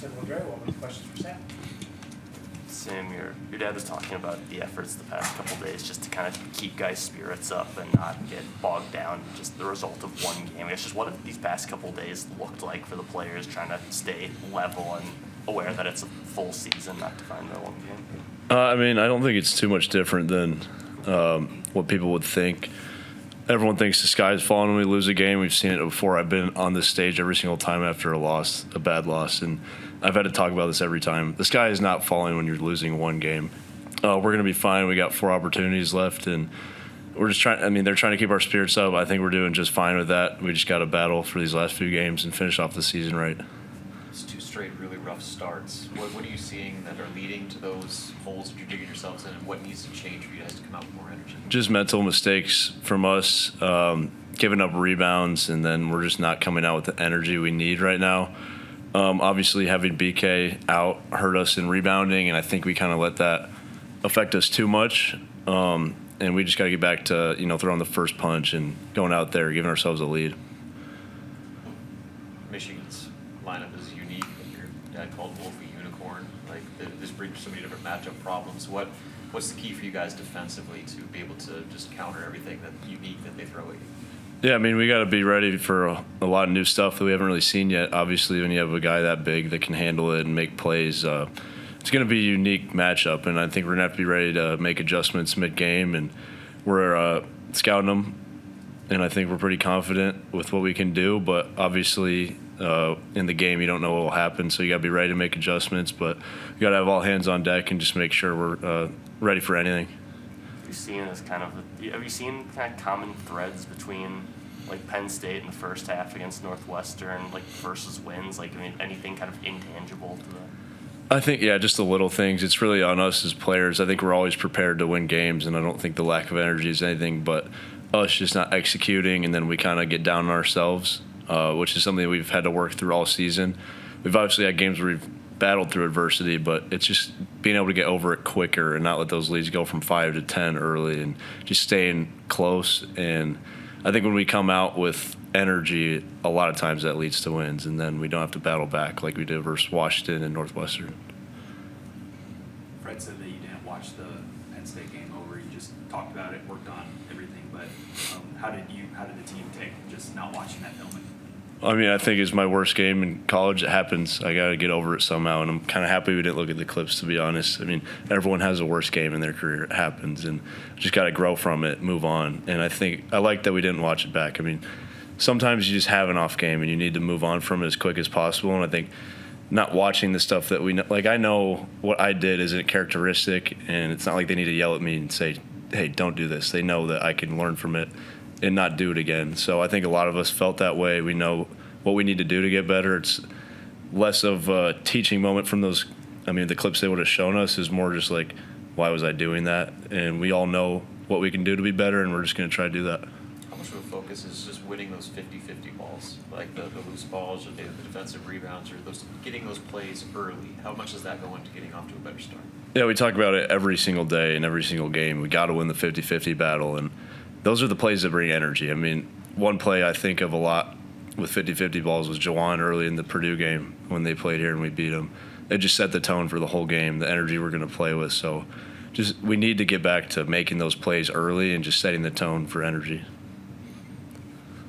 What were the questions for Sam? Sam, your dad was talking about the efforts the past couple of days just to kind of keep guys' spirits up and not get bogged down in just the result of one game. It's just what have these past couple of days looked like for the players trying to stay level and aware that it's a full season, not defined by one game? I don't think it's too much different than what people would think. Everyone thinks the sky's falling when we lose a game. We've seen it before. I've been on this stage every single time after a bad loss, and I've had to talk about this every time. The sky is not falling when you're losing one game. We're going to be fine. We got 4 opportunities left, and we're just trying. They're trying to keep our spirits up. I think we're doing just fine with that. We just got to battle for these last few games and finish off the season right. It's 2 straight really rough starts. What are you seeing that are leading to those holes that you're digging yourselves in, and what needs to change for you guys to come out with more energy? Just mental mistakes from us, giving up rebounds, and then we're just not coming out with the energy we need right now. Obviously, having BK out hurt us in rebounding, and I think we kind of let that affect us too much. And we just got to get back to throwing the first punch and going out there, giving ourselves a lead. Michigan's lineup is unique. Your dad called Wolf a unicorn. This brings so many different matchup problems. What's the key for you guys defensively to be able to just counter everything that unique that they throw at you? Yeah, we got to be ready for a lot of new stuff that we haven't really seen yet. Obviously, when you have a guy that big that can handle it and make plays, it's going to be a unique matchup, and I think we're going to have to be ready to make adjustments mid-game, and we're scouting them, and I think we're pretty confident with what we can do, but obviously in the game you don't know what will happen, so you got to be ready to make adjustments, but you got to have all hands on deck and just make sure we're ready for anything. Have you seen kind of common threads between Penn State in the first half against Northwestern, versus wins? Anything kind of intangible to that? I think, just the little things. It's really on us as players. I think we're always prepared to win games, and I don't think the lack of energy is anything but us just not executing, and then we kind of get down on ourselves, which is something we've had to work through all season. We've obviously had games where we've battled through adversity, but it's just being able to get over it quicker and not let those leads go from 5 to 10 early and just staying close. And I think when we come out with energy, a lot of times that leads to wins, and then we don't have to battle back like we did versus Washington and Northwestern. Fred said that you didn't watch the Penn State game over. You just talked about it, worked on everything, but how did the team take just not watching that filming? I think it's my worst game in college. It happens. I got to get over it somehow, and I'm kind of happy we didn't look at the clips, to be honest. Everyone has a worst game in their career. It happens, and just got to grow from it, move on. And I think I like that we didn't watch it back. Sometimes you just have an off game, and you need to move on from it as quick as possible. And I think not watching the stuff that we know, I know what I did isn't characteristic, and it's not like they need to yell at me and say, hey, don't do this. They know that I can learn from it and not do it again. So I think a lot of us felt that way. We know what we need to do to get better. It's less of a teaching moment from those. The clips they would have shown us is more just why was I doing that? And we all know what we can do to be better, and we're just going to try to do that. How much of a focus is just winning those 50-50 balls, like the loose balls or the defensive rebounds, or getting those plays early? How much does that go into getting off to a better start? Yeah, we talk about it every single day in every single game. We got to win the 50-50 battle, and those are the plays that bring energy. One play I think of a lot with 50-50 balls was Jawan early in the Purdue game when they played here and we beat them. It just set the tone for the whole game, the energy we're going to play with. So we need to get back to making those plays early and just setting the tone for energy.